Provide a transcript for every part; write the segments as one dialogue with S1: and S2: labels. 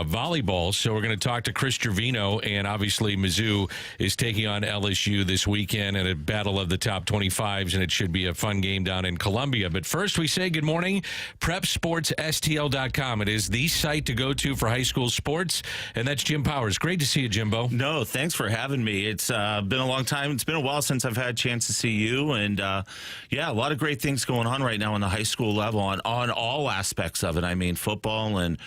S1: volleyball. So we're going to talk to Chris Gervino, and obviously Mizzou is taking on LSU this weekend in a battle of the top 25s, and it should be a fun game down in Columbia. But first, we say good morning, PrepSportsSTL.com. It is the site to go to for high school sports, and that's Jim Powers. Great to see you, Jimbo.
S2: No, thanks for having me. It's been a long time. It's been a while since I've had a chance to see you, and yeah, a lot of great things going on right now on the high school level on all aspects of it. I mean, football and,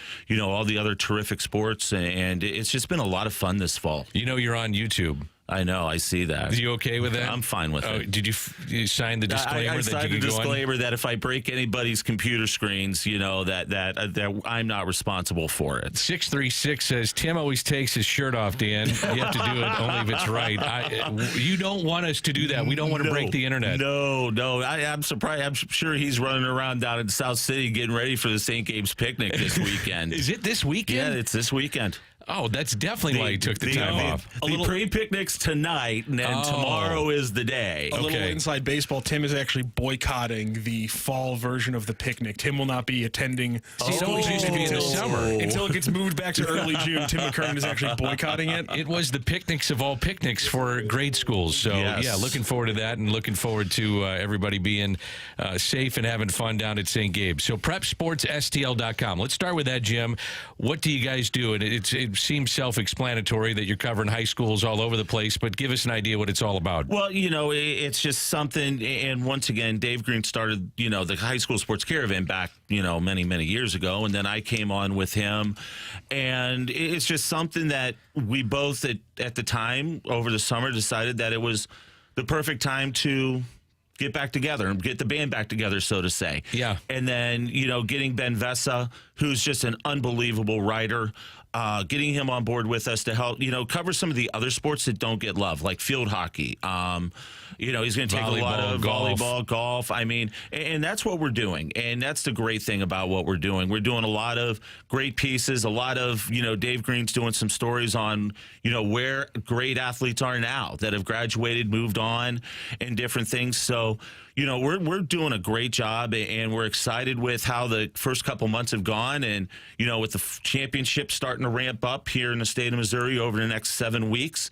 S2: all the other terrific sports, and it's just been a lot of fun this fall.
S1: You're on YouTube.
S2: I know. I see that.
S1: Are you okay with that?
S2: I'm fine with it.
S1: Did you sign the disclaimer?
S2: I signed the disclaimer that if I break anybody's computer screens, that I'm not responsible for it.
S1: 636 says, Tim always takes his shirt off, Dan. You have to do it only if it's right. You don't want us to do that. We don't want to break the internet.
S2: No. I'm surprised. I'm sure he's running around down in South City getting ready for the St. Gabe's picnic this weekend.
S1: Is it this weekend?
S2: Yeah, it's this weekend.
S1: Oh, that's definitely why he took the time off.
S2: The pre-picnic's tonight, and then tomorrow is the day.
S3: A little inside baseball. Tim is actually boycotting the fall version of the picnic. Tim will not be attending.
S1: See, it always used to be in the summer.
S3: Until it gets moved back to early June. Tim McKernan is actually boycotting it.
S1: It was the picnics of all picnics for grade schools. So, yeah, looking forward to that, and looking forward to everybody being safe and having fun down at St. Gabe's. So, PrepSportsSTL.com. Let's start with that, Jim. What do you guys do? And it seems self-explanatory that you're covering high schools all over the place, but give us an idea what it's all about.
S2: Well, it's just something, and once again, Dave Green started, the high school sports caravan back, many, many years ago, and then I came on with him, and it's just something that we both, at the time, over the summer, decided that it was the perfect time to get back together and get the band back together, so to say.
S1: Yeah.
S2: And then, getting Ben Vessa, who's just an unbelievable writer, getting him on board with us to help, cover some of the other sports that don't get love, like field hockey. He's going to take a lot of volleyball, golf. I mean, and that's what we're doing. And that's the great thing about what we're doing. We're doing a lot of great pieces, a lot of, Dave Green's doing some stories on, where great athletes are now that have graduated, moved on, and different things. So, we're doing a great job, and we're excited with how the first couple months have gone. And, with the championship starting to ramp up here in the state of Missouri over the next 7 weeks,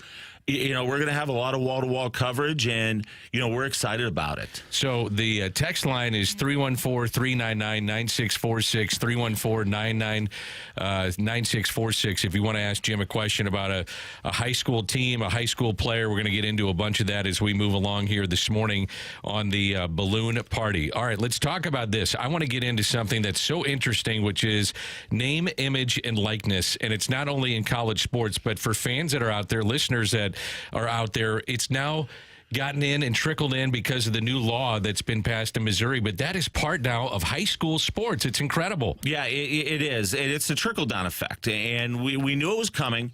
S2: we're going to have a lot of wall-to-wall coverage, and, we're excited about it.
S1: So the text line is 314-399-9646, 314-99-9646. If you want to ask Jim a question about a high school team, a high school player, we're going to get into a bunch of that as we move along here this morning on the balloon party. All right, let's talk about this. I want to get into something that's so interesting, which is name, image, and likeness. And it's not only in college sports, but for fans that are out there, listeners that are out there, it's now gotten in and trickled in because of the new law that's been passed in Missouri. But that is part now of high school sports. It's incredible.
S2: Yeah, it is. It's the trickle-down effect. And we knew it was coming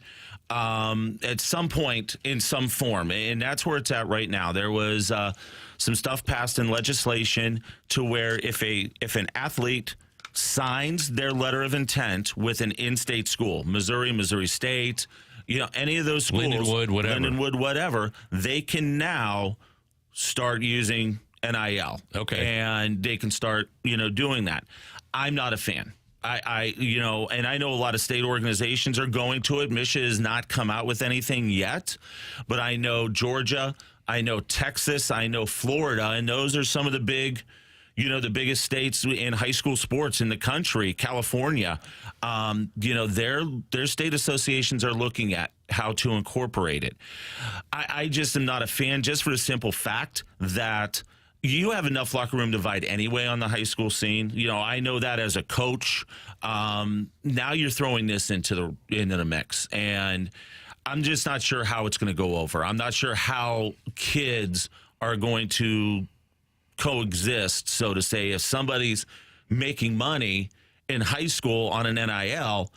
S2: at some point in some form. And that's where it's at right now. There was some stuff passed in legislation to where if an athlete signs their letter of intent with an in-state school, Missouri State, any of those schools,
S1: Lindenwood,
S2: whatever, they can now start using NIL.
S1: Okay.
S2: And they can start, doing that. I'm not a fan. And I know a lot of state organizations are going to it. MSHAA has not come out with anything yet, but I know Georgia, I know Texas, I know Florida, and those are some of the big, the biggest states in high school sports in the country. California, their state associations are looking at how to incorporate it. I just am not a fan, just for the simple fact that you have enough locker room divide anyway on the high school scene. I know that as a coach. Now you're throwing this into the mix, and I'm just not sure how it's going to go over. I'm not sure how kids are going to coexist, so to say. If somebody's making money in high school on an NIL,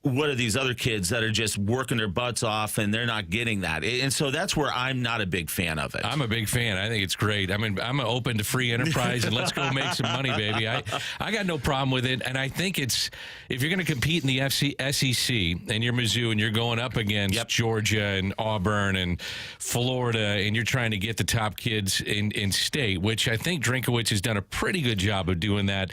S2: what are these other kids that are just working their butts off and they're not getting that? And so that's where I'm not a big fan of it.
S1: I'm a big fan. I think it's great. I mean, I'm open to free enterprise, and let's go make some money, baby. I got no problem with it, and I think it's, if you're going to compete in the SEC and you're Mizzou and you're going up against Georgia and Auburn and Florida, and you're trying to get the top kids in state, which I think Drinkowitz has done a pretty good job of doing that.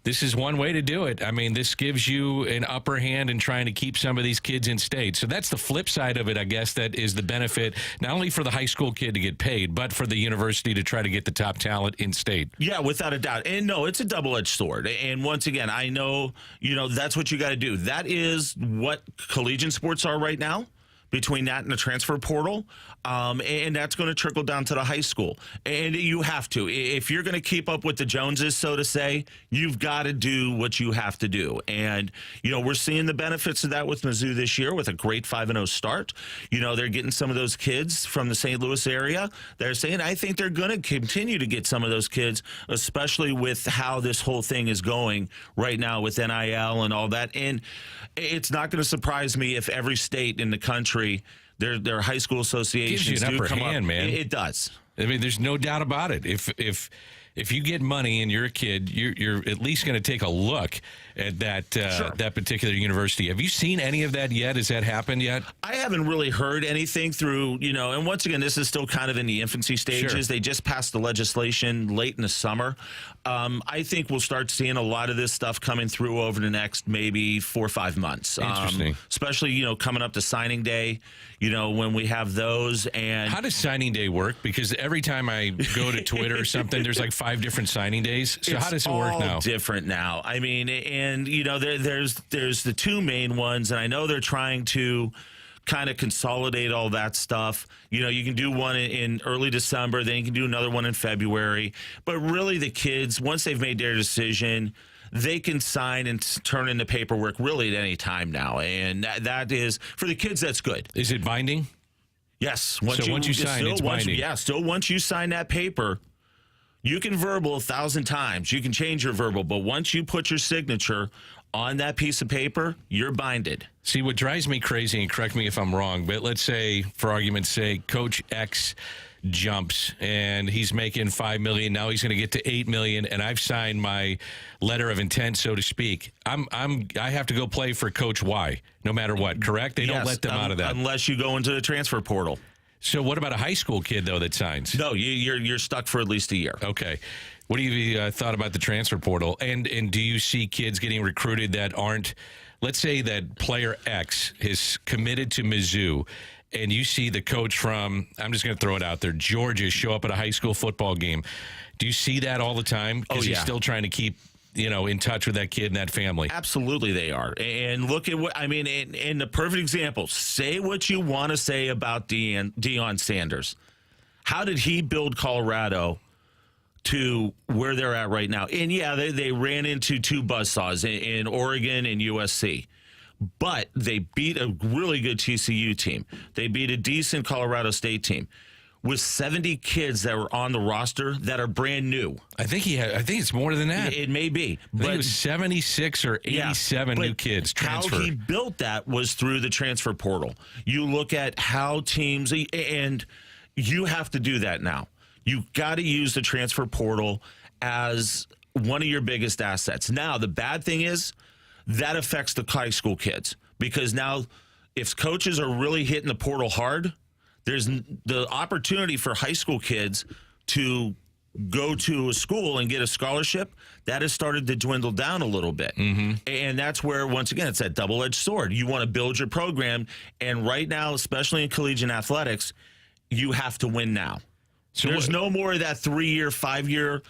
S1: This is one way to do it. I mean, this gives you an upper hand and trying to keep some of these kids in state. So that's the flip side of it, I guess, that is the benefit, not only for the high school kid to get paid, but for the university to try to get the top talent in state.
S2: Yeah, without a doubt. And no, it's a double-edged sword. And once again, I know, that's what you got to do. That is what collegiate sports are right now, between that and the transfer portal. And that's going to trickle down to the high school. And you have to. If you're going to keep up with the Joneses, so to say, you've got to do what you have to do. And, we're seeing the benefits of that with Mizzou this year with a great 5-0 start. They're getting some of those kids from the St. Louis area. They're saying, I think they're going to continue to get some of those kids, especially with how this whole thing is going right now with NIL and all that. And it's not going to surprise me if every state in the country, their high school associations
S1: gives you an
S2: do
S1: upper
S2: come
S1: hand,
S2: up.
S1: man.
S2: It does.
S1: I mean, there's no doubt about it. If you get money and you're a kid, you're at least going to take a look at that
S2: Sure.
S1: that particular university. Have you seen any of that yet? Has that happened yet?
S2: I haven't really heard anything through, and once again, this is still kind of in the infancy stages.
S1: Sure.
S2: They just passed the legislation late in the summer. I think we'll start seeing a lot of this stuff coming through over the next maybe 4 or 5 months.
S1: Interesting.
S2: Especially, coming up to signing day, when we have those. And
S1: How does signing day work? Because every time I go to Twitter or something, there's like 5 different signing days. So how does it work now?
S2: It's all different now. I mean, and there's the 2 main ones, and I know they're trying to kind of consolidate all that stuff. You can do one in early December, then you can do another one in February. But really, the kids, once they've made their decision, they can sign and turn in the paperwork really at any time now. And that is, for the kids, that's good.
S1: Is it binding?
S2: Yes.
S1: Once you sign, it's binding.
S2: Still once you sign that paper, you can verbal 1,000 times. You can change your verbal, but once you put your signature on that piece of paper, you're binded.
S1: See, what drives me crazy, and correct me if I'm wrong, but let's say, for argument's sake, Coach X jumps and he's making $5 million. Now he's going to get to $8 million, and I've signed my letter of intent, so to speak. I have to go play for Coach Y, no matter what. Correct? They don't let them out of that
S2: unless you go into the transfer portal.
S1: So what about a high school kid, though, that signs?
S2: No, you're stuck for at least a year.
S1: Okay. What do you thought about the transfer portal? And do you see kids getting recruited that aren't, let's say that player X is committed to Mizzou, and you see the coach from, I'm just going to throw it out there, Georgia, show up at a high school football game. Do you see that all the time? Because he's still trying to keep in touch with that kid and that family.
S2: Absolutely they are. And look at what, I mean, in the perfect example, say what you want to say about Deion Sanders. How did he build Colorado to where they're at right now? And yeah, they ran into 2 buzzsaws in Oregon and USC. But they beat a really good TCU team. They beat a decent Colorado State team with 70 kids that were on the roster that are brand new.
S1: I think it's more than that.
S2: It may be.
S1: But it was 76 or 87 new kids transferred.
S2: How he built that was through the transfer portal. You look at how teams, and you have to do that now. You got to use the transfer portal as one of your biggest assets. Now, the bad thing is that affects the high school kids, because now if coaches are really hitting the portal hard, there's the opportunity for high school kids to go to a school and get a scholarship. That has started to dwindle down a little bit. Mm-hmm. And that's where, once again, it's that double-edged sword. You want to build your program, and right now, especially in collegiate athletics, you have to win now. So there's no more of that 3-year, 5-year,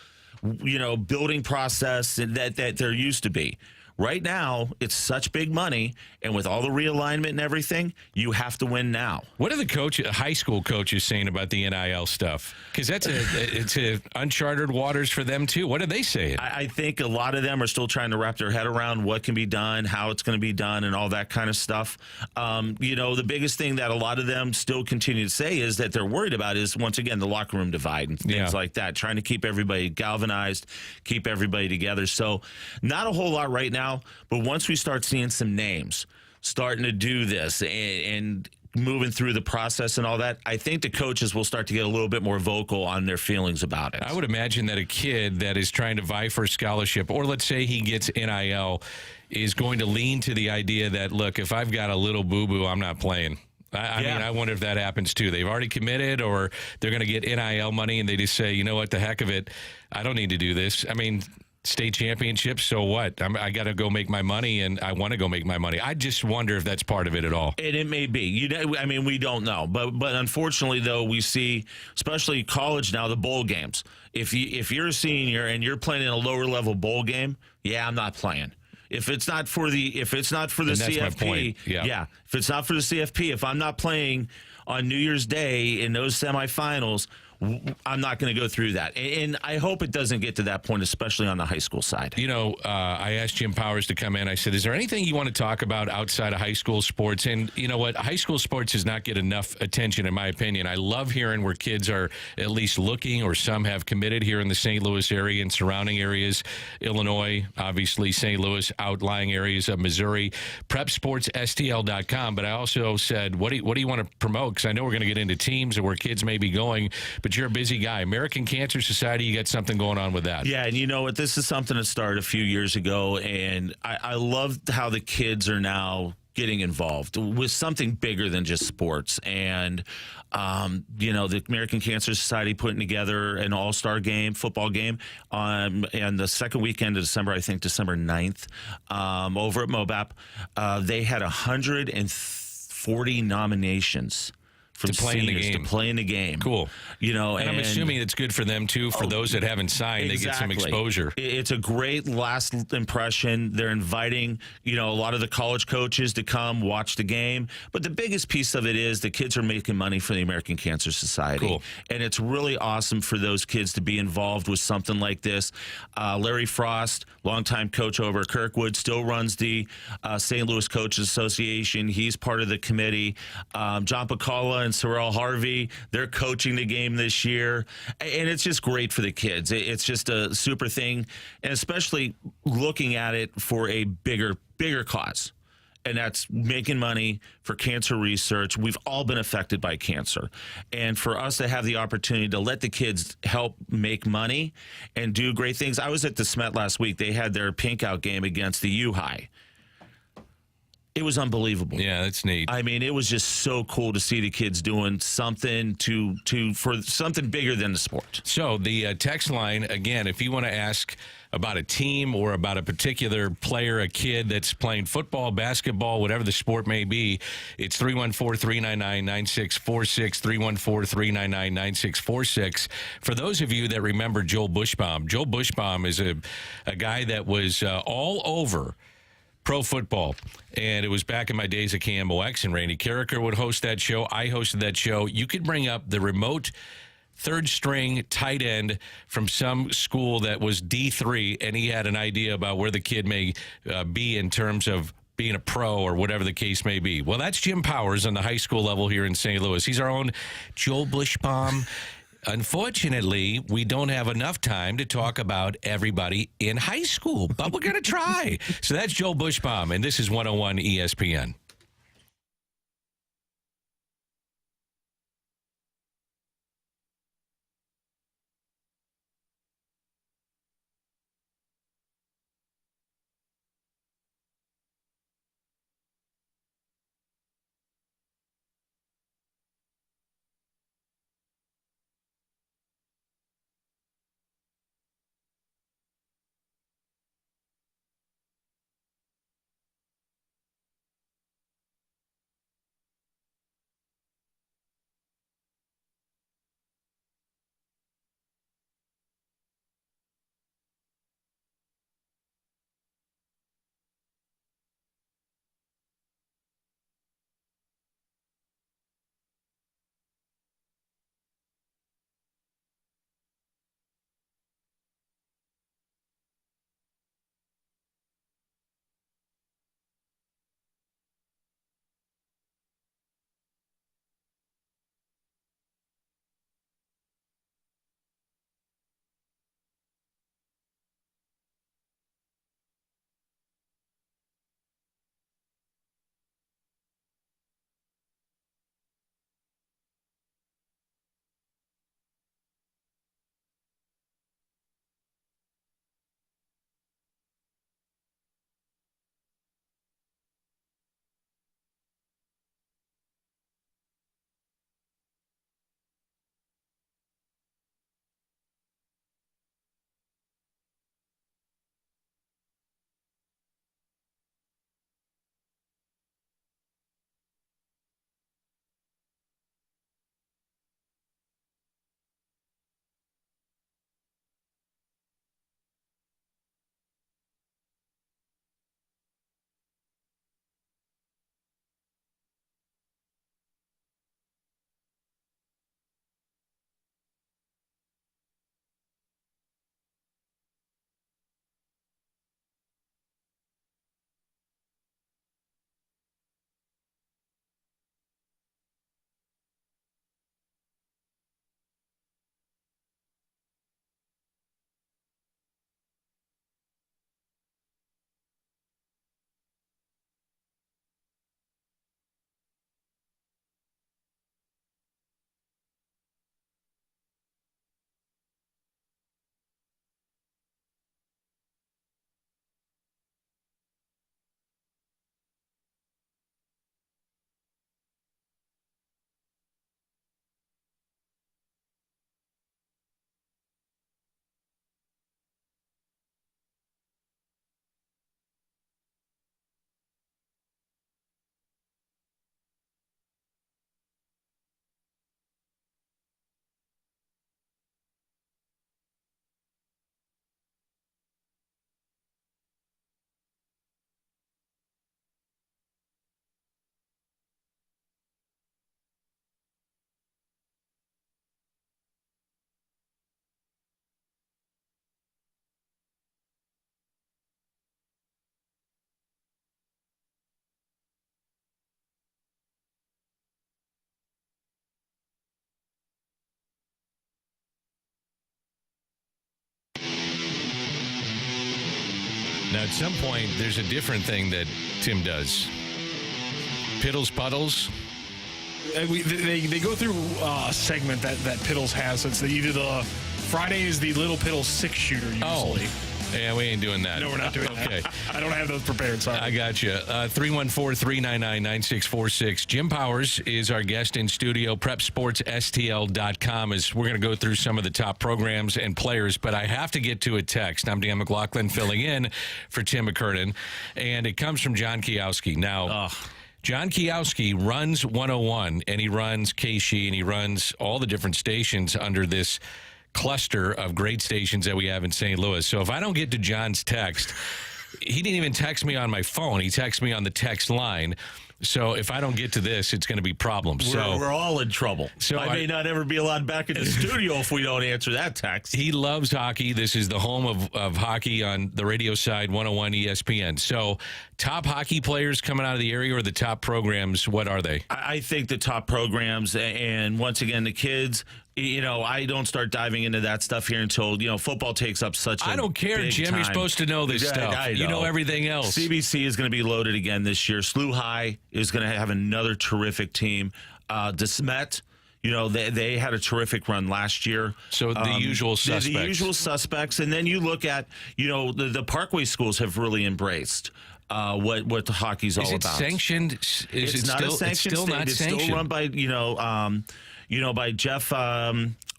S2: building process that there used to be. Right now, it's such big money, and with all the realignment and everything, you have to win now.
S1: What are the high school coaches saying about the NIL stuff? Because it's uncharted waters for them too. What are they saying?
S2: I think a lot of them are still trying to wrap their head around what can be done, how it's going to be done, and all that kind of stuff. The biggest thing that a lot of them still continue to say is that they're worried about is, once again, the locker room divide and things like that, trying to keep everybody galvanized, keep everybody together. So not a whole lot right now. But once we start seeing some names starting to do this and moving through the process and all that, I think the coaches will start to get a little bit more vocal on their feelings about it.
S1: I would imagine that a kid that is trying to vie for a scholarship, or let's say he gets NIL, is going to lean to the idea that, look, if I've got a little boo-boo, I'm not playing. I mean, I wonder if that happens too. They've already committed, or they're going to get NIL money and they just say, you know what, the heck of it, I don't need to do this. I mean, state championships, so what? I got to go make my money, and I want to go make my money. I just wonder if that's part of it at all.
S2: And it may be. I mean, we don't know. But unfortunately, though, we see, especially college now, the bowl games. If you're a senior and you're playing in a lower level bowl game, yeah, I'm not playing. If it's not for the CFP, if it's not for the CFP, if I'm not playing on New Year's Day in those semifinals, I'm not going to go through that. And I hope it doesn't get to that point, especially on the high school side.
S1: You know, I asked Jim Powers to come in. I said, is there anything you want to talk about outside of high school sports? And you know what? High school sports does not get enough attention, in my opinion. I love hearing where kids are at least looking, or some have committed here in the St. Louis area and surrounding areas. Illinois, obviously, St. Louis, outlying areas of Missouri. PrepSportsSTL.com. But I also said, what do you want to promote? Because I know we're going to get into teams and where kids may be going, but you're a busy guy. American Cancer Society, you got something going on with that.
S2: Yeah, and you know what? This is something that started a few years ago, and I love how the kids are now getting involved with something bigger than just sports. And, you know, the American Cancer Society putting together an all-star game, football game, and the second weekend of December, I think December 9th, over at MOBAP. They had 140 nominations from
S1: to play in the game.
S2: To play in the game.
S1: Cool.
S2: You know,
S1: and I'm assuming it's good for them, too, for those that haven't signed. Exactly. They get some exposure.
S2: It's a great last impression. They're inviting, you know, a lot of the college coaches to come watch the game. But the biggest piece of it is the kids are making money for the American Cancer Society.
S1: Cool.
S2: And it's really awesome for those kids to be involved with something like this. Larry Frost, longtime coach over at Kirkwood, still runs the St. Louis Coaches Association. He's part of the committee. John Pacala and Sorrel Harvey, they're coaching the game this year. And it's just great for the kids. It's just a super thing, and especially looking at it for a bigger cause. And that's making money for cancer research. We've all been affected by cancer. And for us to have the opportunity to let the kids help make money and do great things. I was at the Smet last week. They had their pink out game against the U-High. It was unbelievable.
S1: Yeah, that's neat.
S2: I mean, it was just so cool to see the kids doing something for something bigger than the sport.
S1: So the text line, again, if you want to ask about a team or about a particular player, a kid that's playing football, basketball, whatever the sport may be, it's 314-399-9646, 314-399-9646. For those of you that remember Joel Bushbaum is a guy that was all over pro football, and it was back in my days at KMOX, and Randy Carricker would host that show. I hosted that show. You could bring up the remote third string tight end from some school that was D3, and he had an idea about where the kid may be in terms of being a pro or whatever the case may be. Well, that's Jim Powers on the high school level here in St. Louis. He's our own Joel Bushbaum. Unfortunately, we don't have enough time to talk about everybody in high school, but we're going to try. So that's Joel Bushbaum, and this is 101 ESPN. Now, at some point, there's a different thing that Tim does. Piddles puddles.
S3: They go through a segment that Piddles has. It's either the Friday is the Little Piddles 6-shooter usually.
S1: Oh. Yeah, we ain't doing that.
S3: No, we're not doing
S1: okay.
S3: that. I don't have those prepared, sorry.
S1: I got you. 314-399-9646. Jim Powers is our guest in studio. PrepSportsSTL.com is we're going to go through some of the top programs and players, but I have to get to a text. I'm Dan Mclaughlin filling in for Tim McKernan, and it comes from John Kiowski. Now, John Kiowski runs 101, and he runs KSHE, and he runs all the different stations under this cluster of great stations that we have in St. Louis. So if I don't get to John's text, he didn't even text me on my phone. He texted me on the text line. So if I don't get to this, it's going to be problems.
S2: We're all in trouble.
S1: So
S2: I may not ever be allowed back in the studio if we don't answer that text.
S1: He loves hockey. This is the home of hockey on the radio side, 101 ESPN. So top hockey players coming out of the area or the top programs, what are they?
S2: I think the top programs, and once again, the kids, I don't start diving into that stuff here until, football takes up such a
S1: I don't care,
S2: big
S1: Jim.
S2: time.
S1: You're supposed to know this stuff.
S2: I know.
S1: You know everything else.
S2: CBC is going to be loaded again this year. SLUH is going to have another terrific team. DeSmet, they had a terrific run last year.
S1: So the usual suspects.
S2: The usual suspects. And then you look at, the Parkway schools have really embraced what the hockey's all about.
S1: Is it sanctioned?
S2: It's not a sanctioned state. It's still run by, by Jeff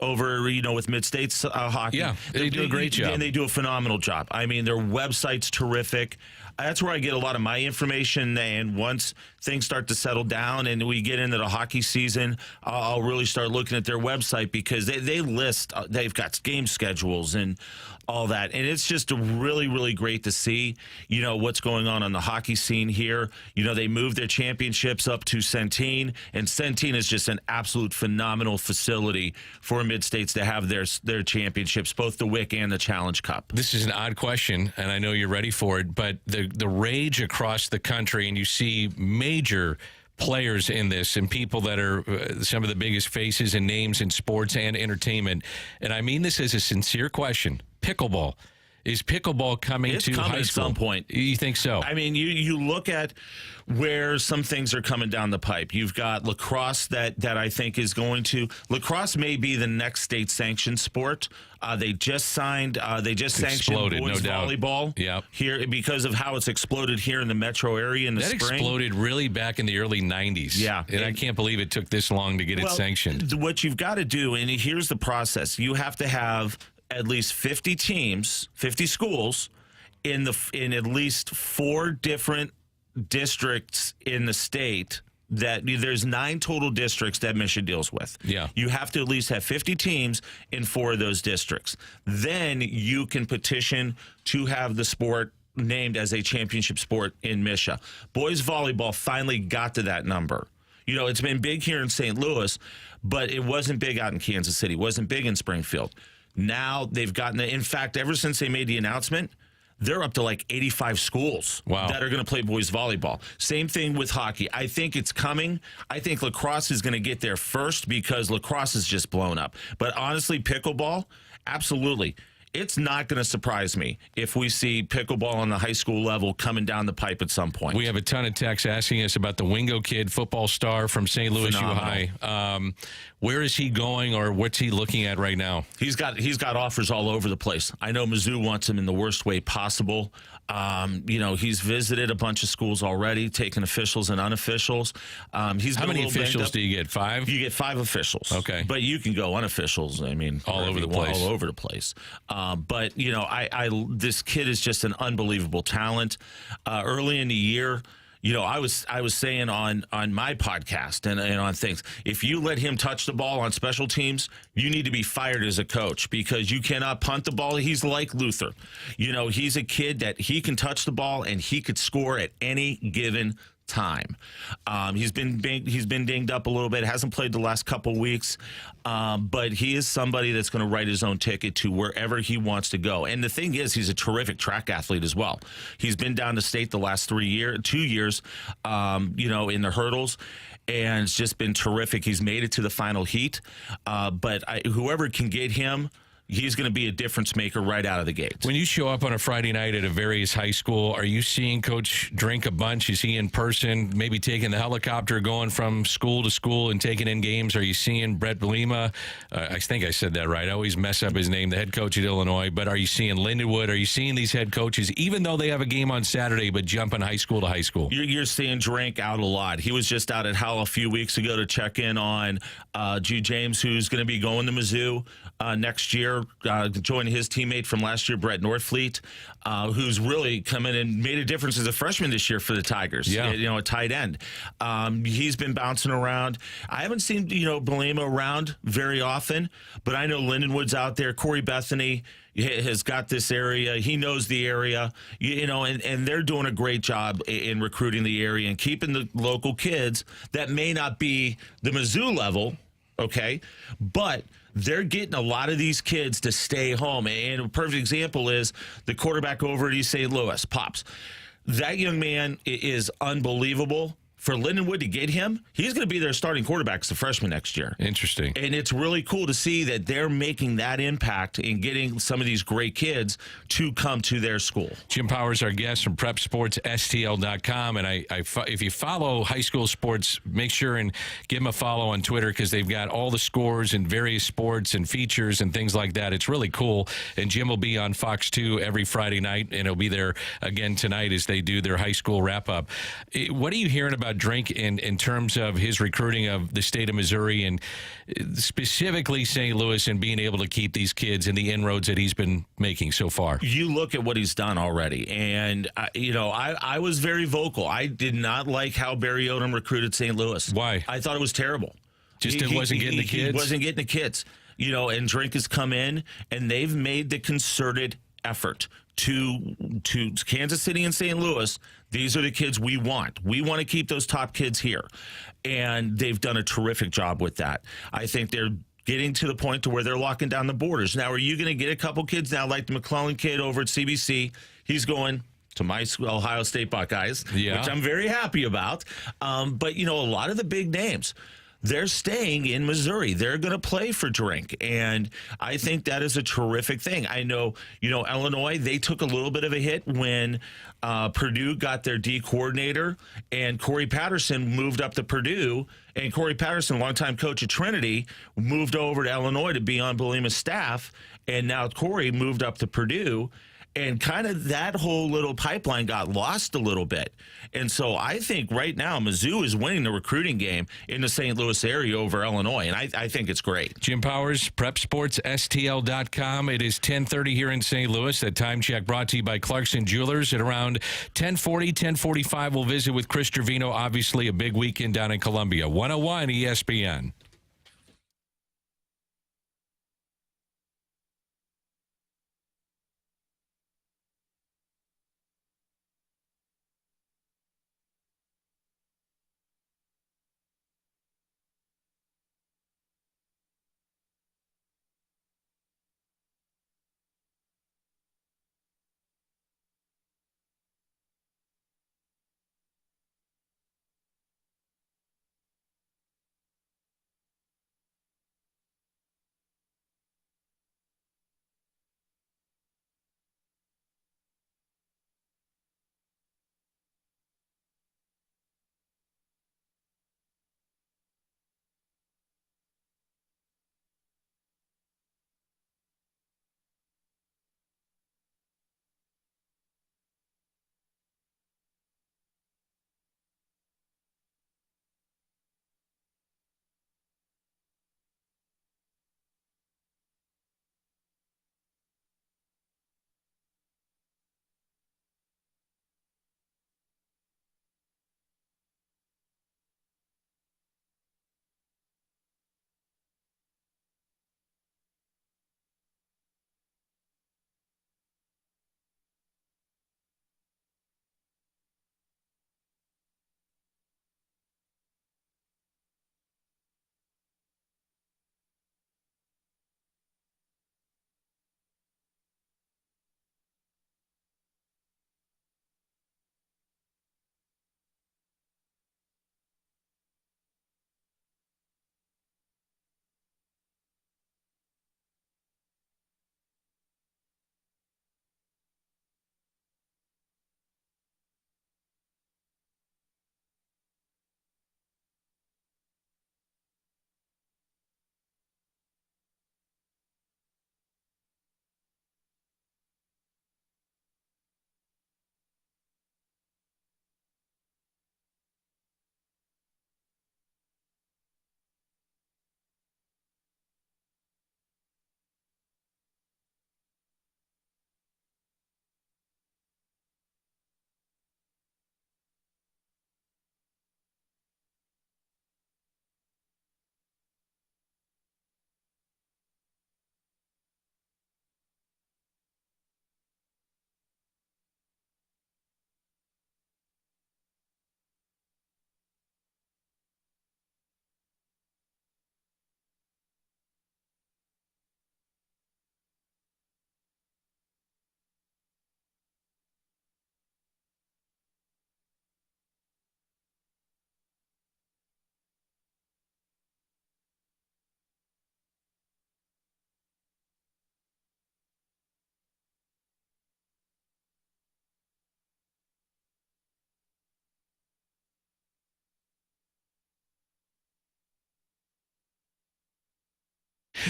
S2: over, with Mid-States Hockey.
S1: Yeah, they do a great job.
S2: And they do a phenomenal job. I mean, their website's terrific. That's where I get a lot of my information. And once things start to settle down and we get into the hockey season, I'll really start looking at their website because they list, they've got game schedules and all that. And it's just really, really great to see, what's going on the hockey scene here. They moved their championships up to Centene, and Centene is just an absolute phenomenal facility for Mid-States to have their championships, both the WIC and the Challenge Cup.
S1: This is an odd question, and I know you're ready for it, but the rage across the country, and you see major players in this and people that are some of the biggest faces and names in sports and entertainment. And I mean this as a sincere question. Pickleball. Is pickleball coming to high school?
S2: At some point.
S1: You think so?
S2: I mean, you look at where some things are coming down the pipe. You've got lacrosse that I think is going to. Lacrosse may be the next state sanctioned sport. They just sanctioned boys volleyball here because of how it's exploded here in the metro area in the spring. That
S1: exploded really back in the early 90s.
S2: Yeah.
S1: And I can't believe it took this long to get it sanctioned.
S2: What you've got to do, and here's the process, you have to have at least 50 teams, 50 schools in at least 4 different districts in the state. That there's 9 total districts that MSHAA deals with.
S1: Yeah.
S2: You have to at least have 50 teams in 4 of those districts. Then you can petition to have the sport named as a championship sport in MSHAA. Boys volleyball finally got to that number. It's been big here in St. Louis, but it wasn't big out in Kansas City. It wasn't big in Springfield. Now they've gotten it. In fact, ever since they made the announcement, they're up to like 85 schools that are going to play boys volleyball. Same thing with hockey. I think it's coming. I think lacrosse is going to get there first because lacrosse is just blown up. But honestly, pickleball, absolutely. It's not going to surprise me if we see pickleball on the high school level coming down the pipe at some point.
S1: We have a ton of texts asking us about the Wingo kid, football star from St. Louis U High. Where is he going, or what's he looking at right now?
S2: He's got offers all over the place. I know Mizzou wants him in the worst way possible. He's visited a bunch of schools already, taking officials and unofficials.
S1: How many officials do you get? 5?
S2: You get 5 officials.
S1: Okay,
S2: but you can go unofficials. I mean,
S1: all over the place.
S2: All over the place. But this kid is just an unbelievable talent. Early in the year, I was saying on my podcast and on things, if you let him touch the ball on special teams, you need to be fired as a coach because you cannot punt the ball. He's like Luther. He's a kid that he can touch the ball and he could score at any given time. He's been dinged up a little bit, hasn't played the last couple weeks, but he is somebody that's going to write his own ticket to wherever he wants to go. And the thing is, he's a terrific track athlete as well. He's been down to state the last 2 years, in the hurdles, and it's just been terrific. He's made it to the final heat, but whoever can get him he's going to be a difference maker right out of the gate.
S1: When you show up on a Friday night at a various high school, are you seeing Coach drink a bunch? Is he in person, maybe taking the helicopter, going from school to school and taking in games? Are you seeing Brett Belima? I think I said that right. I always mess up his name, the head coach at Illinois. But are you seeing Lindenwood? Are you seeing these head coaches, even though they have a game on Saturday, but jumping high school to high school?
S2: You're seeing Drink out a lot. He was just out at Howell a few weeks ago to check in on G. James, who's going to be going to Mizzou next year, joining his teammate from last year, Brett Northfleet, who's really come in and made a difference as a freshman this year for the Tigers.
S1: Yeah.
S2: A tight end. He's been bouncing around. I haven't seen, Belima around very often, but I know Lindenwood's out there. Corey Bethany has got this area. He knows the area, and they're doing a great job in recruiting the area and keeping the local kids that may not be the Mizzou level, okay, but they're getting a lot of these kids to stay home. And a perfect example is the quarterback over at East St. Louis, Pops. That young man is unbelievable. For Lindenwood to get him, he's going to be their starting quarterback as a freshman next year.
S1: Interesting.
S2: And it's really cool to see that they're making that impact in getting some of these great kids to come to their school.
S1: Jim Powers, our guest from PrepSportsSTL.com. And if you follow high school sports, make sure and give them a follow on Twitter because they've got all the scores and various sports and features and things like that. It's really cool. And Jim will be on Fox 2 every Friday night, and he'll be there again tonight as they do their high school wrap-up. What are you hearing about Drink in terms of his recruiting of the state of Missouri and specifically St. Louis and being able to keep these kids in the inroads that he's been making so far?
S2: You look at what he's done already, and I was very vocal. I did not like how Barry Odom recruited St. Louis.
S1: Why?
S2: I thought it was terrible.
S1: He wasn't getting the kids?
S2: He wasn't getting the kids. And Drink has come in, and they've made the concerted effort to Kansas City and St. Louis. These are the kids we want. We want to keep those top kids here. And they've done a terrific job with that. I think they're getting to the point to where they're locking down the borders. Now, are you going to get a couple kids now, like the McClellan kid over at CBC? He's going to my Ohio State Buckeyes, which I'm very happy about. But, a lot of the big names, they're staying in Missouri. They're going to play for Drink. And I think that is a terrific thing. I know, Illinois, they took a little bit of a hit when Purdue got their D coordinator and Corey Patterson moved up to Purdue. And Corey Patterson, longtime coach at Trinity, moved over to Illinois to be on Belima's staff. And now Corey moved up to Purdue. And kind of that whole little pipeline got lost a little bit. And so I think right now Mizzou is winning the recruiting game in the St. Louis area over Illinois. And I think it's great.
S1: Jim Powers, PrepSportsSTL.com. It is 10:30 here in St. Louis. That time check brought to you by Clarkson Jewelers. At around 10:40, 10:45, we'll visit with Chris Gervino. Obviously a big weekend down in Columbia. 101 ESPN.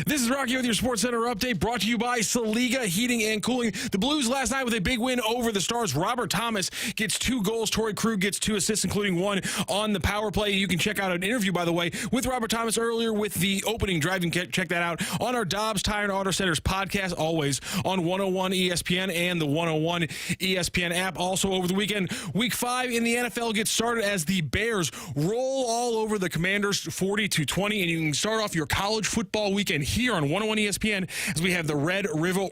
S3: This is Rocky with your Sports Center update, brought to you by Saliga Heating and Cooling. The Blues last night with a big win over the Stars. Robert Thomas gets 2 goals. Torrey Krug gets 2 assists, including 1 on the power play. You can check out an interview, by the way, with Robert Thomas earlier with the opening drive. You can check that out on our Dobbs Tire and Auto Centers podcast, always on 101 ESPN and the 101 ESPN app. Also over the weekend, Week 5 in the NFL gets started as the Bears roll all over the Commanders 40-20, and you can start off your college football weekend here on 101 ESPN as we have the Red River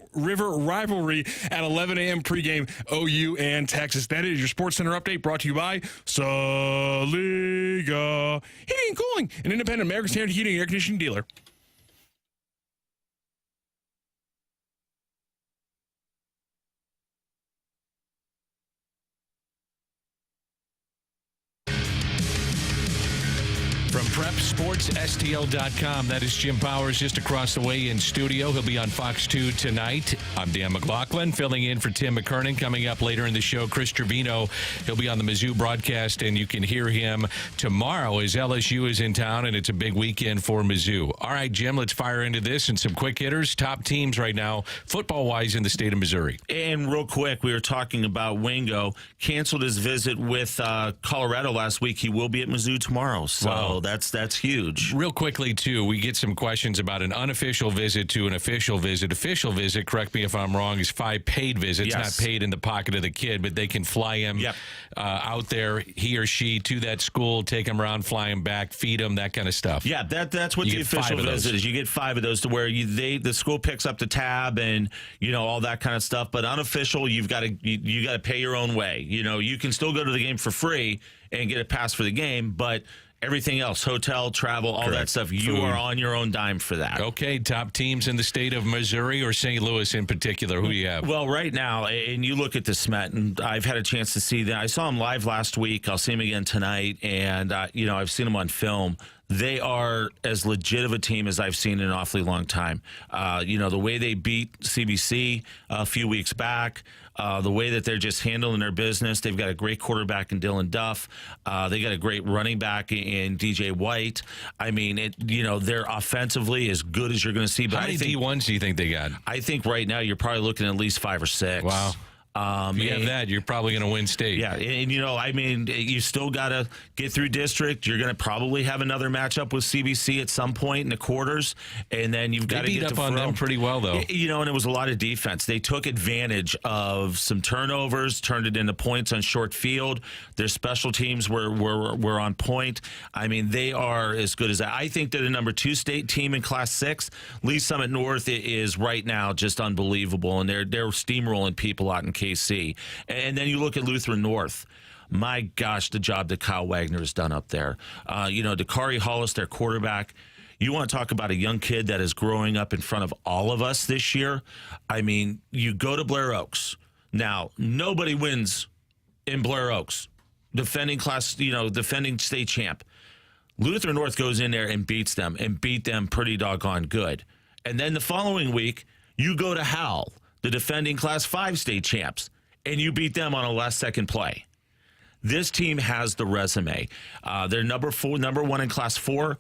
S3: rivalry at 11 a.m. pregame, OU and Texas. That is your Sports Center update, brought to you by Saliga Heating and Cooling, an independent American Standard heating and air conditioning dealer.
S1: From PrepSportsSTL.com, that is Jim Powers just across the way in studio. He'll be on Fox 2 tonight. I'm Dan McLaughlin, filling in for Tim McKernan. Coming up later in the show, Chris Gervino. He'll be on the Mizzou broadcast, and you can hear him tomorrow as LSU is in town, and it's a big weekend for Mizzou. All right, Jim, let's fire into this and some quick hitters. Top teams right now, football-wise, in the state of Missouri.
S2: And real quick, we were talking about Wingo. Canceled his visit with Colorado last week. He will be at Mizzou tomorrow, so...
S1: Wow.
S2: That's huge.
S1: Real quickly, too, we get some questions about an unofficial visit to an official visit. Official visit, correct me if I'm wrong, is 5 paid visits,
S2: Yes.
S1: not paid in the pocket of the kid, but they can fly him out there, he or she, to that school, take him around, fly him back, feed him, that kind of stuff.
S2: Yeah, that's what
S1: You
S2: the
S1: get 5
S2: official
S1: of those.
S2: visit is. You get 5 of those to where the school picks up the tab and all that kind of stuff. But unofficial, you got to pay your own way. You can still go to the game for free and get a pass for the game, but everything else, hotel, travel, all that stuff, you are on your own dime for that.
S1: Okay, top teams in the state of Missouri or St. Louis in particular, who do you have?
S2: Well, right now, and you look at the Smet, and I've had a chance to see that. I saw him live last week. I'll see him again tonight, and I've seen him on film. They are as legit of a team as I've seen in an awfully long time. The way they beat CBC a few weeks back, the way that they're just handling their business. They've got a great quarterback in Dylan Duff. They got a great running back in DJ White. I mean, they're offensively as good as you're going to see. But
S1: How many D1s do you think they got?
S2: I think right now you're probably looking at least 5 or 6.
S1: Wow. If you have that, you're probably going to win state.
S2: Yeah, and you still got to get through district. You're going to probably have another matchup with CBC at some point in the quarters, and then you've got to get
S1: beat up
S2: to
S1: on them pretty well, though.
S2: And it was a lot of defense. They took advantage of some turnovers, turned it into points on short field. Their special teams were on point. I mean, they are as good as that. I think they're the number 2 state team in Class 6. Lee Summit North is right now just unbelievable, and they're steamrolling people out in KC. And then you look at Lutheran North. My gosh, the job that Kyle Wagner has done up there. Dakari Hollis, their quarterback. You want to talk about a young kid that is growing up in front of all of us this year. I mean, you go to Blair Oaks. Now, nobody wins in Blair Oaks. Defending state champ. Lutheran North goes in there and beats them, and beat them pretty doggone good. And then the following week, you go to Howell, the defending Class 5 state champs, and you beat them on a last-second play. This team has the resume. They're number 1 in Class 4.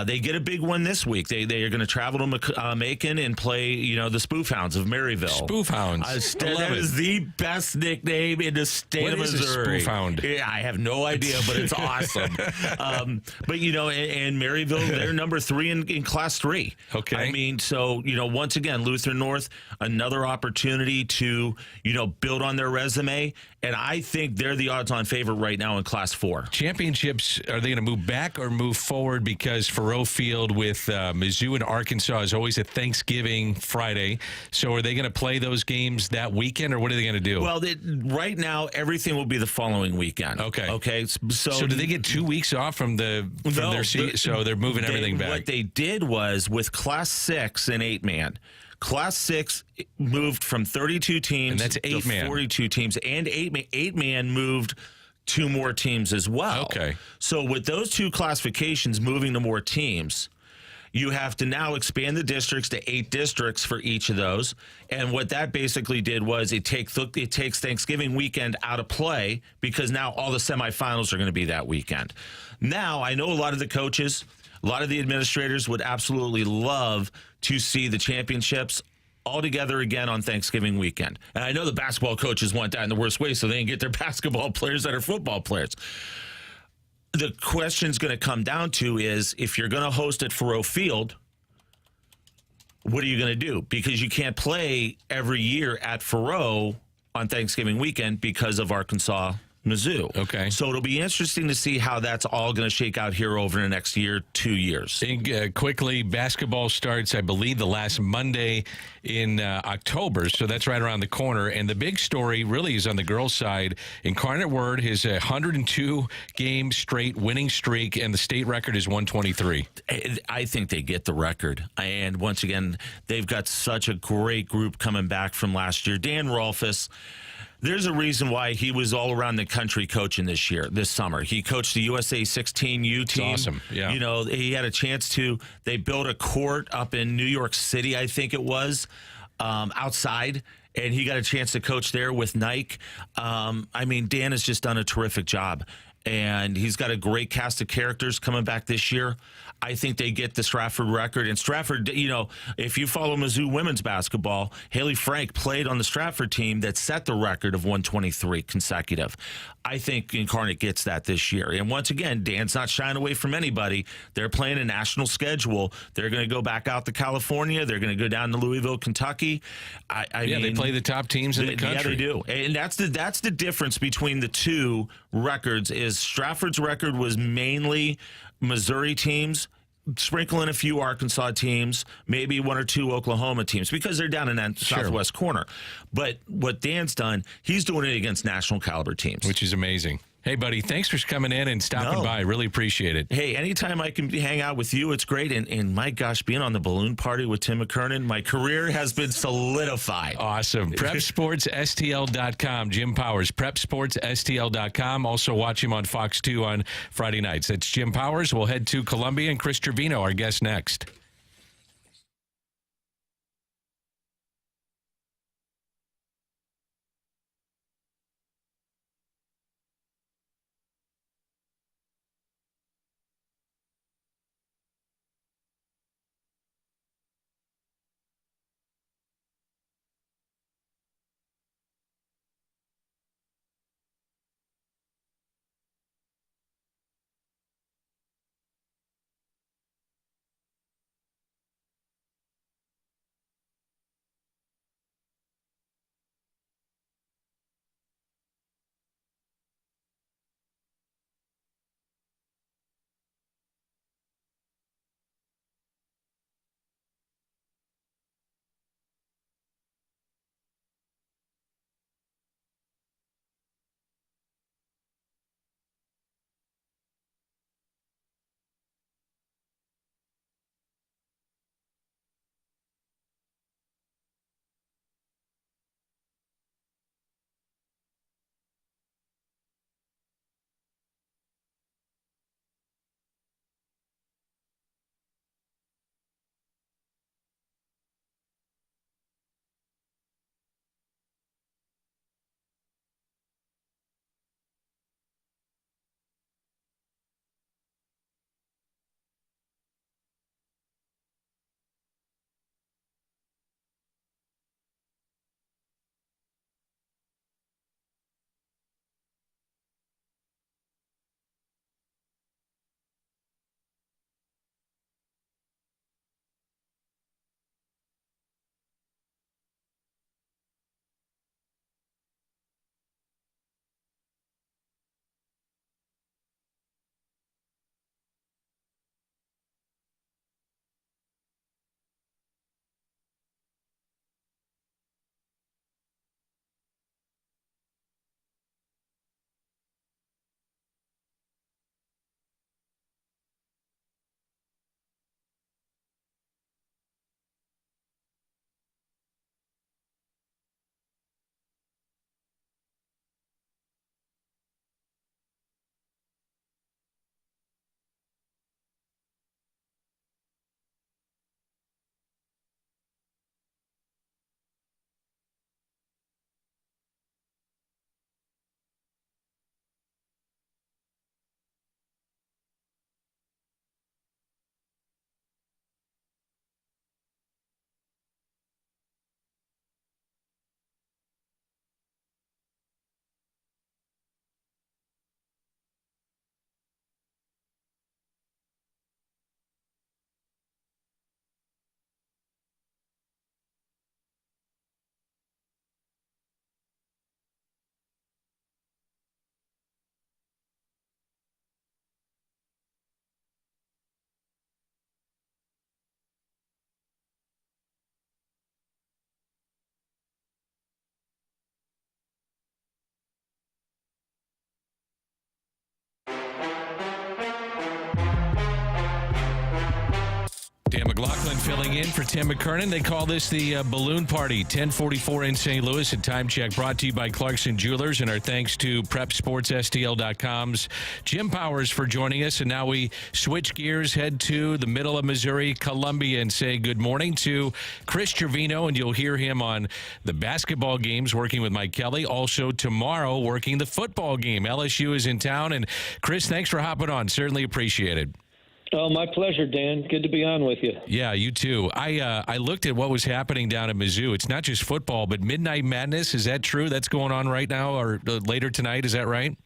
S2: They get a big one this week. They are going to travel to Macon and play, the Spoof Hounds of Maryville.
S1: Spoof Hounds.
S2: That is the best nickname in the state of Missouri.
S1: What is a Spoof Hound?
S2: Yeah, I have no idea, but it's awesome. And Maryville, they're number 3 in Class 3.
S1: Okay.
S2: I mean, so, once again, Lutheran North, another opportunity to, build on their resume. And I think they're the odds-on favorite right now in Class 4.
S1: Championships, are they going to move back or move forward? Because Faroe Field with Mizzou and Arkansas is always a Thanksgiving Friday. So are they going to play those games that weekend, or what are they going to do?
S2: Well, right now, everything will be the following weekend. Okay. So
S1: do they get 2 weeks off from their season? So they're moving everything back.
S2: What they did was with Class 6 and 8-man. Class 6 moved from 32 teams
S1: and that's
S2: to 42 teams, and 8-man moved 2 more teams as well.
S1: Okay.
S2: So with those 2 classifications moving to more teams, you have to now expand the districts to 8 districts for each of those. And what that basically did was it takes Thanksgiving weekend out of play, because now all the semifinals are going to be that weekend. Now, I know a lot of the coaches A lot of the administrators would absolutely love to see the championships all together again on Thanksgiving weekend. And I know the basketball coaches want that in the worst way so they can get their basketball players that are football players. The question's going to come down to is if you're going to host at Faurot Field, what are you going to do? Because you can't play every year at Faurot on Thanksgiving weekend because of Arkansas Mizzou.
S1: Okay.
S2: So it'll be interesting to see how that's all going to shake out here over the next year, 2 years.
S1: And, quickly, basketball starts, I believe, the last Monday in October, so that's right around the corner. And the big story really is on the girls' side. Incarnate Word has a 102-game straight winning streak, and the state record is 123.
S2: I think they get the record. And once again, they've got such a great group coming back from last year. Dan Rolfus, there's a reason why he was all around the country coaching this summer. He coached the USA 16U team.
S1: It's awesome, yeah.
S2: You know, he had a chance to, they built a court up in New York City, I think it was, outside, and he got a chance to coach there with Nike. I mean, Dan has just done a terrific job, and he's got a great cast of characters coming back this year. I think they get the Stratford record. And Stratford, you know, if you follow Mizzou women's basketball, Haley Frank played on the Stratford team that set the record of 123 consecutive. I think Incarnate gets that this year. And once again, Dan's not shying away from anybody. They're playing a national schedule. They're going to go back out to California. They're going to go down to Louisville, Kentucky. I mean,
S1: they play the top teams in the country.
S2: Yeah, they do. And that's the difference between the two records is Stratford's record was mainly Missouri teams, sprinkling a few Arkansas teams, maybe one or two Oklahoma teams because they're down in that southwest corner. But what Dan's done, he's doing it against national caliber teams.
S1: Which is amazing. Hey, buddy, thanks for coming in and stopping by. Really appreciate it.
S2: Hey, anytime I can hang out with you, it's great. And my gosh, being on the balloon party with Tim McKernan, my career has been solidified.
S1: Awesome. PrepSportsSTL.com. Jim Powers, PrepSportsSTL.com. Also watch him on Fox 2 on Friday nights. That's Jim Powers. We'll head to Columbia and Chris Gervino, our guest next. Dan Mclaughlin filling in for Tim McKernan. They call this the Balloon Party, 1044 in St. Louis. A time check brought to you by Clarkson Jewelers. And our thanks to PrepSportsSTL.com's Jim Powers for joining us. And now we switch gears, head to the middle of Missouri, Columbia, and say good morning to Chris Gervino. And you'll hear him on the basketball games working with Mike Kelly. Also tomorrow working the football game. LSU is in town. And Chris, thanks for hopping on. Certainly appreciate it.
S4: Oh, my pleasure, Dan. Good to be on with you.
S1: Yeah, you too. I looked at what was happening down at Mizzou. It's not just football, but Midnight Madness. Is that true? That's going on right now or later tonight. Is that right?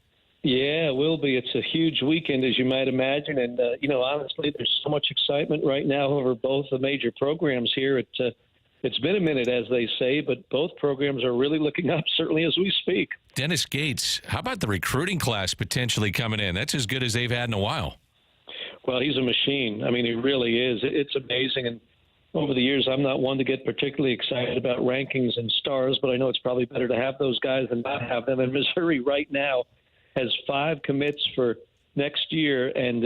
S4: Yeah, it will be. It's a huge weekend, as you might imagine. And, honestly, there's so much excitement right now over both the major programs here. It's been a minute, as they say, but both programs are really looking up, certainly as we speak.
S1: Dennis Gates, how about the recruiting class potentially coming in? That's as good as they've had in a while.
S4: Well, he's a machine. I mean, he really is. It's amazing. And over the years, I'm not one to get particularly excited about rankings and stars, but I know it's probably better to have those guys than not have them. And Missouri right now has 5 commits for next year, and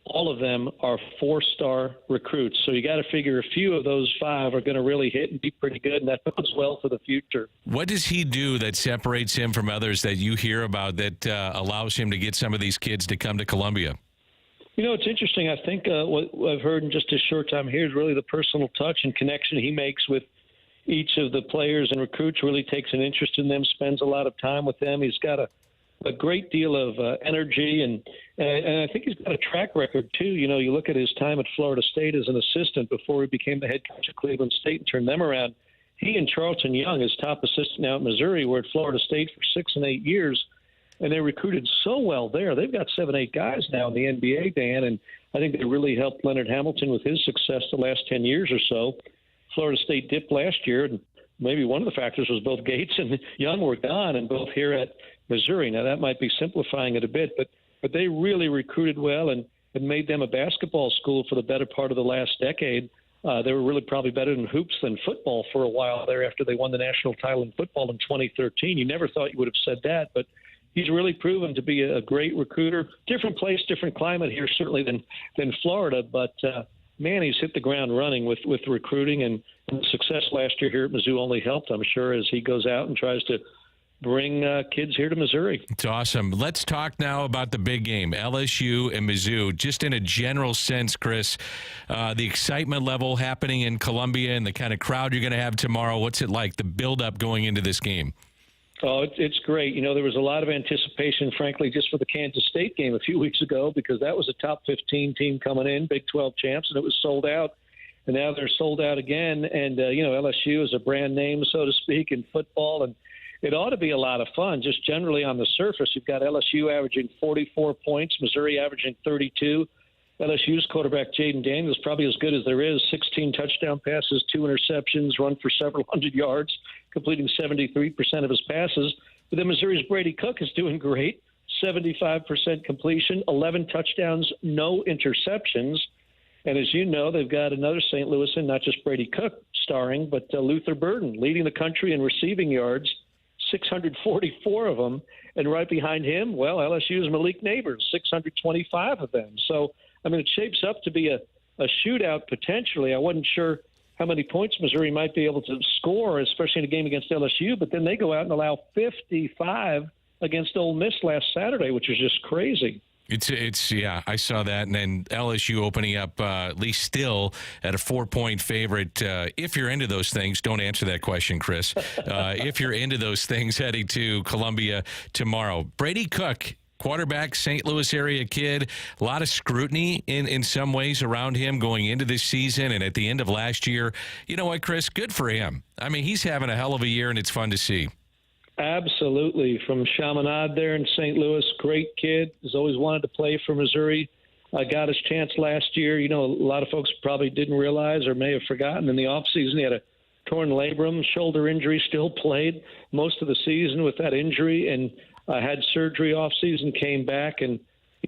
S4: all of them are 4-star recruits. So you got to figure a few of those 5 are going to really hit and be pretty good, and that bodes well for the future.
S1: What does he do that separates him from others that you hear about that allows him to get some of these kids to come to Columbia?
S4: It's interesting. I think what I've heard in just a short time here is really the personal touch and connection he makes with each of the players and recruits, really takes an interest in them, spends a lot of time with them. He's got a great deal of energy, and I think he's got a track record, too. You look at his time at Florida State as an assistant before he became the head coach at Cleveland State and turned them around. He and Charlton Young, his top assistant now at Missouri, were at Florida State for 6 and 8 years. And they recruited so well there. They've got 7, 8 guys now in the NBA, Dan, and I think they really helped Leonard Hamilton with his success the last 10 years or so. Florida State dipped last year, and maybe one of the factors was both Gates and Young were gone, and both here at Missouri. Now, that might be simplifying it a bit, but they really recruited well and made them a basketball school for the better part of the last decade. They were really probably better in hoops than football for a while there after they won the national title in football in 2013. You never thought you would have said that, but he's really proven to be a great recruiter. Different place, different climate here, certainly than Florida. But, man, he's hit the ground running with recruiting. And the success last year here at Mizzou only helped, I'm sure, as he goes out and tries to bring kids here to Missouri.
S1: It's awesome. Let's talk now about the big game, LSU and Mizzou. Just in a general sense, Chris, the excitement level happening in Columbia and the kind of crowd you're going to have tomorrow, what's it like, the build-up going into this game?
S4: Oh, it's great. There was a lot of anticipation, frankly, just for the Kansas State game a few weeks ago because that was a top 15 team coming in, Big 12 champs, and it was sold out. And now they're sold out again. And, LSU is a brand name, so to speak, in football. And it ought to be a lot of fun. Just generally on the surface, you've got LSU averaging 44 points, Missouri averaging 32. LSU's quarterback, Jaden Daniels, probably as good as there is, 16 touchdown passes, 2 interceptions, run for several hundred yards, completing 73% of his passes. But then Missouri's Brady Cook is doing great, 75% completion, 11 touchdowns, no interceptions. And as you know, they've got another St. Louisan, not just Brady Cook starring, but Luther Burden leading the country in receiving yards, 644 of them. And right behind him, well, LSU's Malik Neighbors, 625 of them. So, it shapes up to be a shootout potentially. I wasn't sure how many points Missouri might be able to score, especially in a game against LSU, but then they go out and allow 55 against Ole Miss last Saturday, which is just crazy.
S1: It's I saw that, and then LSU opening up at least still at a 4-point favorite. If you're into those things, don't answer that question, Chris. If you're into those things, heading to Columbia tomorrow. Brady Cook, quarterback, St. Louis area kid, a lot of scrutiny in some ways around him going into this season and at the end of last year. You know what, Chris? Good for him. He's having a hell of a year, and it's fun to see.
S4: Absolutely. From Chaminade there in St. Louis, great kid. Has always wanted to play for Missouri. Got his chance last year. A lot of folks probably didn't realize or may have forgotten in the offseason he had a torn labrum, shoulder injury, still played most of the season with that injury, and had surgery off season, came back, and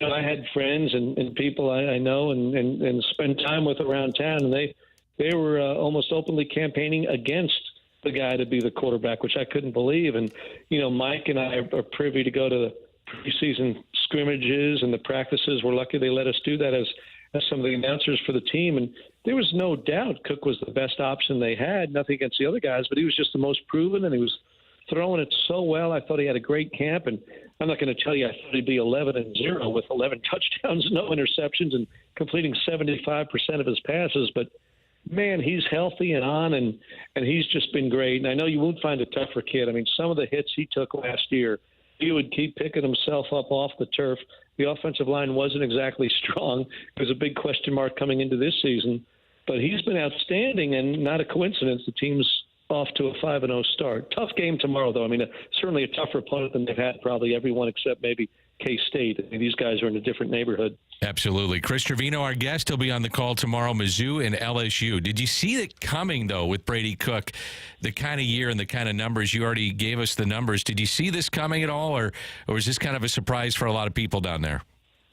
S4: I had friends and people I know and spend time with around town, and they were almost openly campaigning against the guy to be the quarterback, which I couldn't believe. And Mike and I are privy to go to the preseason scrimmages and the practices. We're lucky they let us do that as as some of the announcers for the team. And there was no doubt Cook was the best option they had. Nothing against the other guys, but he was just the most proven, and he was throwing it so well. I thought he had a great camp, and I'm not going to tell you I thought he'd be 11-0 with 11 touchdowns, no interceptions, and completing 75% of his passes. But man, he's healthy and on, and he's just been great. And I know you won't find a tougher kid. I mean, some of the hits he took last year, he would keep picking himself up off the turf. The offensive line wasn't exactly strong. It was a big question mark coming into this season, but he's been outstanding, and not a coincidence the team's off to a 5-0 start. Tough game tomorrow, though. I mean, certainly a tougher opponent than they've had probably everyone except maybe K-State. I mean, these guys are in a different neighborhood.
S1: Absolutely. Chris Gervino, our guest, he'll be on the call tomorrow, Mizzou and LSU. Did you see it coming, though, with Brady Cook, the kind of year and the kind of numbers? You already gave us the numbers. Did you see this coming at all, or was this kind of a surprise for a lot of people down there?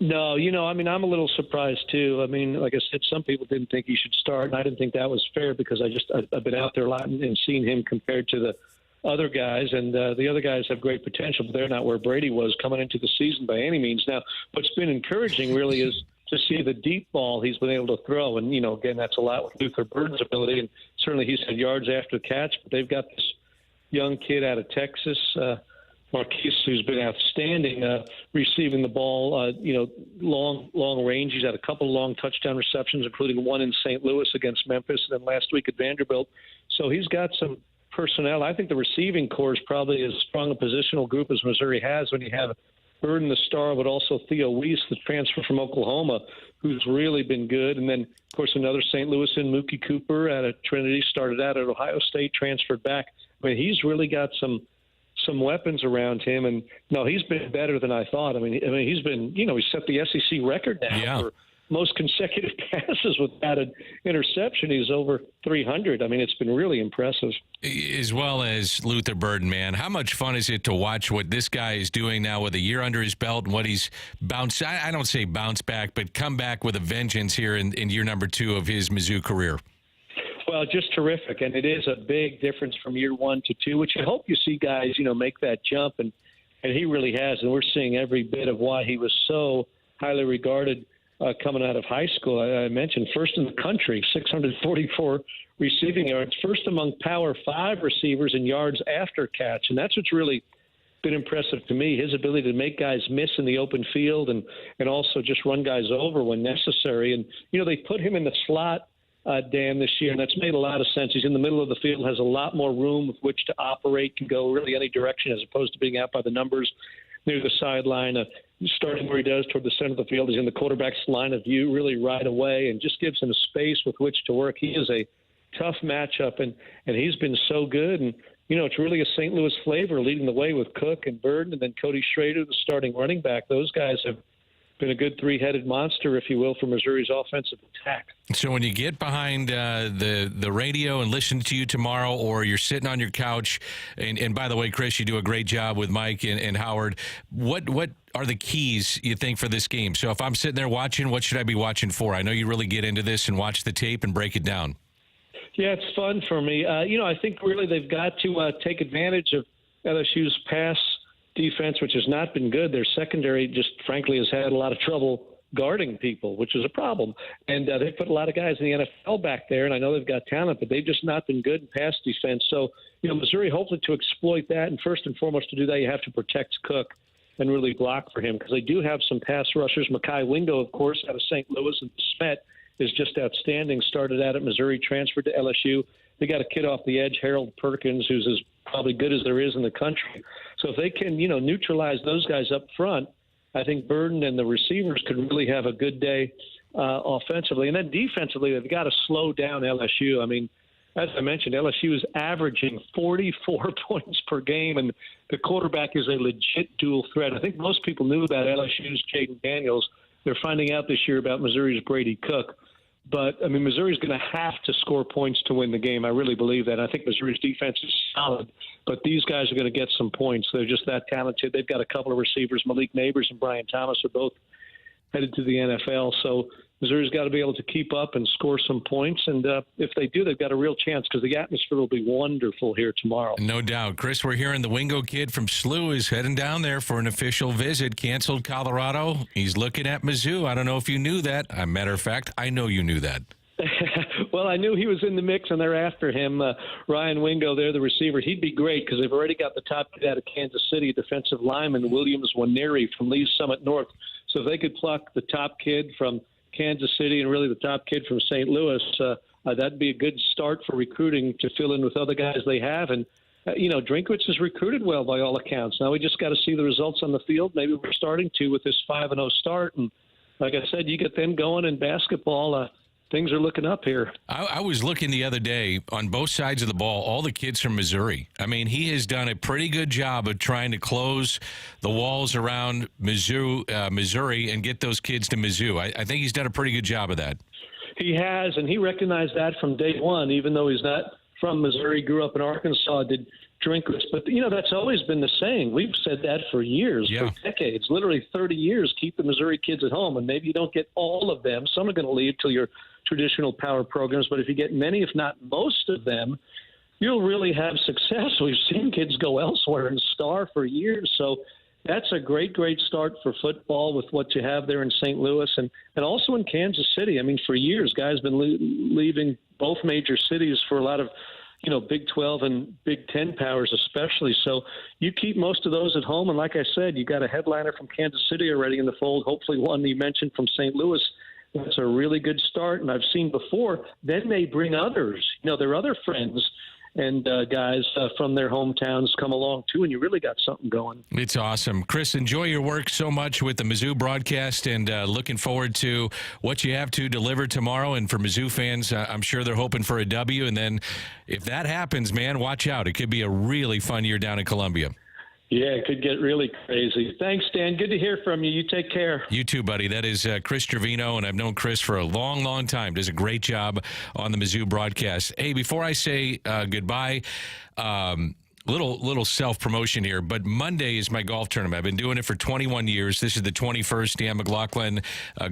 S4: No, I mean, I'm a little surprised, too. I mean, like I said, some people didn't think he should start, and I didn't think that was fair because I've been out there a lot and seen him compared to the other guys, and the other guys have great potential, but they're not where Brady was coming into the season by any means. Now, what's been encouraging really is to see the deep ball he's been able to throw, and, again, that's a lot with Luther Burden's ability, and certainly he's had yards after the catch, but they've got this young kid out of Texas, Marquise, who's been outstanding receiving the ball, long range. He's had a couple of long touchdown receptions, including one in St. Louis against Memphis, and then last week at Vanderbilt. So he's got some personnel. I think the receiving corps is probably as strong a positional group as Missouri has when you have Burden, the star, but also Theo Weiss, the transfer from Oklahoma, who's really been good. And then, of course, another St. Louisan, Mookie Cooper out of Trinity, started out at Ohio State, transferred back. I mean, he's really got some weapons around him, and no, he's been better than I thought. I mean, he's been, he set the SEC record now for most consecutive passes without an interception. He's over 300. I mean, it's been really impressive.
S1: As well as Luther Burden, man. How much fun is it to watch what this guy is doing now with a year under his belt and what he's bounced, I don't say bounce back, but come back with a vengeance here in year number 2 of his Mizzou career?
S4: Well, just terrific, and it is a big difference from year 1 to 2, which I hope you see guys, make that jump, and he really has, and we're seeing every bit of why he was so highly regarded coming out of high school. I mentioned first in the country, 644 receiving yards, first among Power 5 receivers in yards after catch, and that's what's really been impressive to me, his ability to make guys miss in the open field and also just run guys over when necessary. And, they put him in the slot, Dan, this year, and that's made a lot of sense. He's in the middle of the field, has a lot more room with which to operate, can go really any direction as opposed to being out by the numbers near the sideline, starting where he does toward the center of the field. He's in the quarterback's line of view really right away and just gives him a space with which to work. He is a tough matchup, and he's been so good. And, it's really a St. Louis flavor leading the way with Cook and Burden and then Cody Schrader, the starting running back. Those guys have been a good three-headed monster, if you will, for Missouri's offensive attack.
S1: So when you get behind the radio and listen to you tomorrow, or you're sitting on your couch, and by the way, Chris, you do a great job with Mike and Howard, what are the keys, you think, for this game? So if I'm sitting there watching, what should I be watching for? I know you really get into this and watch the tape and break it down.
S4: Yeah, it's fun for me. I think really they've got to take advantage of LSU's pass defense, which has not been good. Their secondary just frankly has had a lot of trouble guarding people, which is a problem. And they put a lot of guys in the NFL back there, and I know they've got talent, but they've just not been good in pass defense. So, Missouri, hopefully to exploit that, and first and foremost to do that, you have to protect Cook and really block for him because they do have some pass rushers. Ryan Wingo, of course, out of St. Louis, and Smet is just outstanding. Started out at Missouri, transferred to LSU. They got a kid off the edge, Harold Perkins, who's as probably good as there is in the country. So if they can, neutralize those guys up front, I think Burden and the receivers could really have a good day offensively. And then defensively, they've got to slow down LSU. I mean, as I mentioned, LSU is averaging 44 points per game, and the quarterback is a legit dual threat. I think most people knew about LSU's Jaden Daniels. They're finding out this year about Missouri's Brady Cook. But, I mean, Missouri's going to have to score points to win the game. I really believe that. I think Missouri's defense is solid, but these guys are going to get some points. They're just that talented. They've got a couple of receivers. Malik Neighbors and Brian Thomas are both headed to the NFL. So Missouri's got to be able to keep up and score some points. And if they do, they've got a real chance because the atmosphere will be wonderful here tomorrow.
S1: No doubt. Chris, we're hearing the Wingo kid from SLUH is heading down there for an official visit. Canceled Colorado. He's looking at Mizzou. I don't know if you knew that. As a matter of fact, I know you knew that.
S4: Well, I knew he was in the mix, and they're after him. Ryan Wingo, they're the receiver. He'd be great because they've already got the top kid out of Kansas City, defensive lineman Williams Waneri from Lee's Summit North. So if they could pluck the top kid from Kansas City and really the top kid from St. Louis, that'd be a good start for recruiting to fill in with other guys they have. And, Drinkwitz has recruited well by all accounts. Now we just got to see the results on the field. Maybe we're starting to with this 5-0 start. And like I said, you get them going in basketball, things are looking up here.
S1: I was looking the other day on both sides of the ball, all the kids from Missouri. I mean, he has done a pretty good job of trying to close the walls around Missouri and get those kids to Mizzou. I think he's done a pretty good job of that.
S4: He has, and he recognized that from day one, even though he's not from Missouri, grew up in Arkansas, did Drinkwitz. But, that's always been the saying. We've said that for years, for decades, literally 30 years, keep the Missouri kids at home. And maybe you don't get all of them. Some are going to leave till your traditional power programs. But if you get many, if not most of them, you'll really have success. We've seen kids go elsewhere and star for years. So that's a great, great start for football with what you have there in St. Louis and also in Kansas City. I mean, for years, guys been leaving both major cities for a lot of Big 12 and Big 10 powers especially. So you keep most of those at home. And like I said, you got a headliner from Kansas City already in the fold, hopefully one you mentioned from St. Louis. That's a really good start. And I've seen before, then they bring others, their other friends and guys from their hometowns come along too, and you really got something going.
S1: It's awesome. Chris, enjoy your work so much with the Mizzou broadcast, and looking forward to what you have to deliver tomorrow. And for Mizzou fans, I'm sure they're hoping for a W. And then if that happens, man, watch out. It could be a really fun year down in Columbia.
S4: Yeah, it could get really crazy. Thanks, Dan. Good to hear from you. You take care.
S1: You too, buddy. That is Chris Gervino, and I've known Chris for a long, long time. Does a great job on the Mizzou broadcast. Hey, before I say goodbye, little self-promotion here, but Monday is my golf tournament. I've been doing it for 21 years. This is the 21st Dan Mclaughlin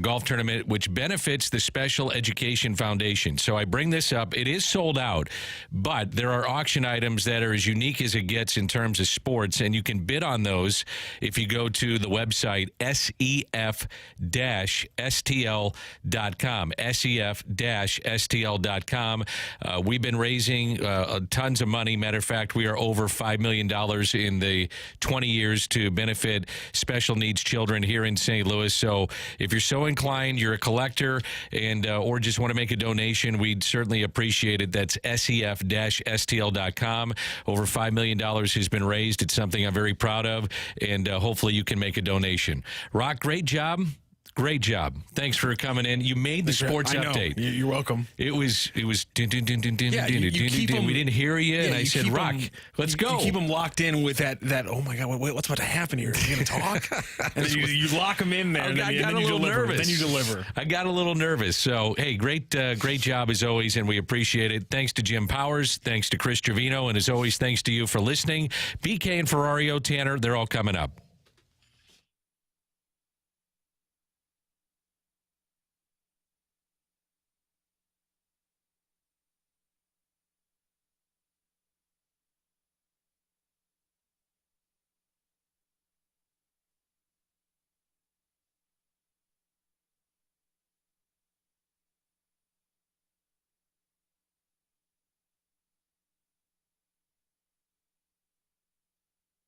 S1: golf tournament, which benefits the Special Education Foundation. So I bring this up. It is sold out, but there are auction items that are as unique as it gets in terms of sports, and you can bid on those if you go to the website sef-stl.com, sef-stl.com. We've been raising tons of money. Matter of fact, we are over $5 million in the 20 years to benefit special needs children here in St. Louis. So if you're so inclined, you're a collector, and or just want to make a donation, we'd certainly appreciate it. That's sef-stl.com. Over $5 million has been raised. It's something I'm very proud of, and hopefully you can make a donation. Rock, great job. Great job. Thanks for coming in. You made the sports update.
S3: You're welcome.
S1: It was
S3: you keep
S1: we didn't hear you, and I said, Rock, let's go.
S3: You keep them locked in with that, oh my God, wait, what's about to happen here? Are you going to talk? And then you lock them in there.
S1: I got a little nervous.
S3: Then you deliver.
S1: I got a little nervous. So, hey, great job as always, and we appreciate it. Thanks to Jim Powers. Thanks to Chris Gervino. And as always, thanks to you for listening. BK and Ferrario, Tanner, they're all coming up.